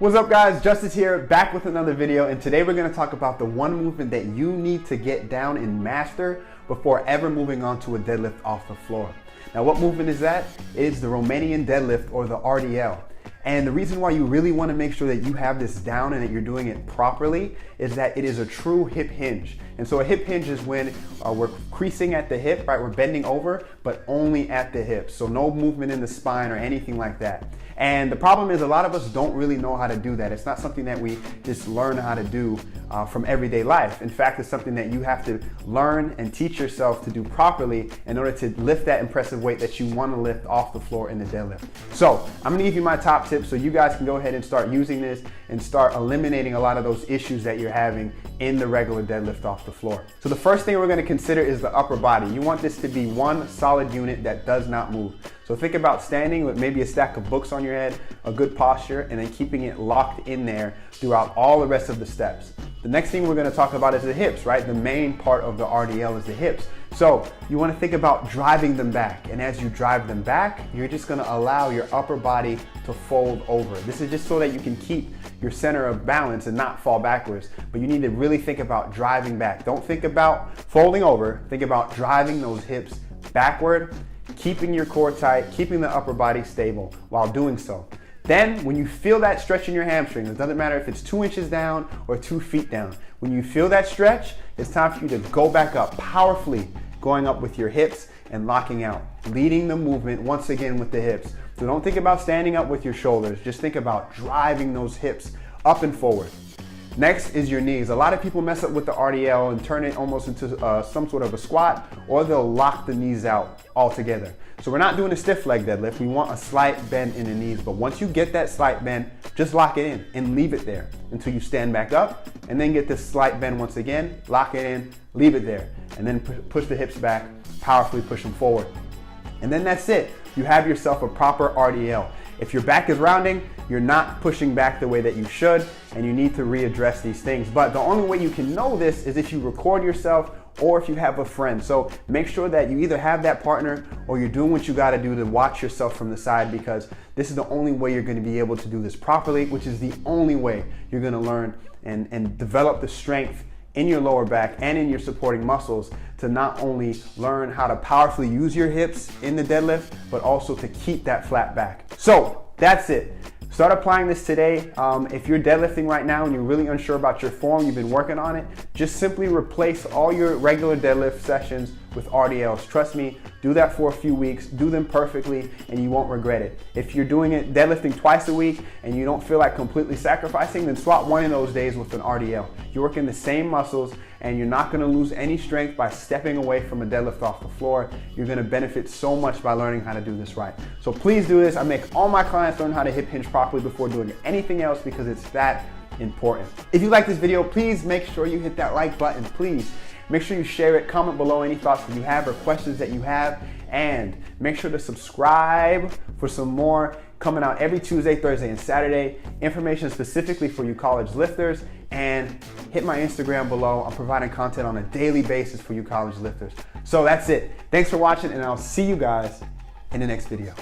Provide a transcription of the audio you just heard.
What's up guys, Justice here, back with another video, and today we're going to talk about the one movement that you need to get down and master before ever moving on to a deadlift off the floor. Now what movement is that? It is the Romanian deadlift, or the RDL. And the reason why you really want to make sure that you have this down and that you're doing it properly is that it is a true hip hinge. And so a hip hinge is when we're creasing at the hip, right? We're bending over, but only at the hip. So no movement in the spine or anything like that. And the problem is a lot of us don't really know how to do that. It's not something that we just learn how to do from everyday life. In fact, it's something that you have to learn and teach yourself to do properly in order to lift that impressive weight that you want to lift off the floor in the deadlift. So I'm going to give you my top tips so you guys can go ahead and start using this and start eliminating a lot of those issues that you're having in the regular deadlift off the floor. So the first thing we're going to consider is the upper body. You want this to be one solid unit that does not move. So think about standing with maybe a stack of books on your head, a good posture, and then keeping it locked in there throughout all the rest of the steps. The next thing we're going to talk about is the hips, right? The main part of the RDL is the hips. So you want to think about driving them back, and as you drive them back, you're just going to allow your upper body to fold over. This is just so that you can keep your center of balance and not fall backwards, but you need to really think about driving back. Don't think about folding over, think about driving those hips backward, keeping your core tight, keeping the upper body stable while doing so. Then when you feel that stretch in your hamstrings, it doesn't matter if it's 2 inches down or 2 feet down. When you feel that stretch, it's time for you to go back up powerfully, going up with your hips and locking out, leading the movement once again with the hips. So don't think about standing up with your shoulders, just think about driving those hips up and forward. Next is your knees. A lot of people mess up with the RDL and turn it almost into some sort of a squat, or they'll lock the knees out altogether. So we're not doing a stiff leg deadlift. We want a slight bend in the knees, but once you get that slight bend, just lock it in and leave it there until you stand back up, and then get this slight bend once again, lock it in, leave it there, and then push the hips back, powerfully push them forward. And then that's it. You have yourself a proper RDL. If your back is rounding, you're not pushing back the way that you should, and you need to readdress these things. But the only way you can know this is if you record yourself or if you have a friend. So make sure that you either have that partner or you're doing what you got to do to watch yourself from the side, because this is the only way you're going to be able to do this properly, which is the only way you're going to learn and develop the strength in your lower back and in your supporting muscles to not only learn how to powerfully use your hips in the deadlift, but also to keep that flat back. So that's it. Start applying this today. If you're deadlifting right now and you're really unsure about your form, you've been working on it, just simply replace all your regular deadlift sessions with RDLs. Trust me, do that for a few weeks, do them perfectly, and you won't regret it. If you're doing it deadlifting twice a week and you don't feel like completely sacrificing, then swap one of those days with an RDL. You're working the same muscles and you're not gonna lose any strength by stepping away from a deadlift off the floor. You're gonna benefit so much by learning how to do this right. So please do this. I make all my clients learn how to hip hinge properly before doing anything else, because it's that important. If you like this video, please make sure you hit that like button, please. Make sure you share it, comment below any thoughts that you have or questions that you have, and make sure to subscribe for some more coming out every Tuesday, Thursday, and Saturday. Information specifically for you college lifters, and hit my Instagram below. I'm providing content on a daily basis for you college lifters. So that's it. Thanks for watching, and I'll see you guys in the next video.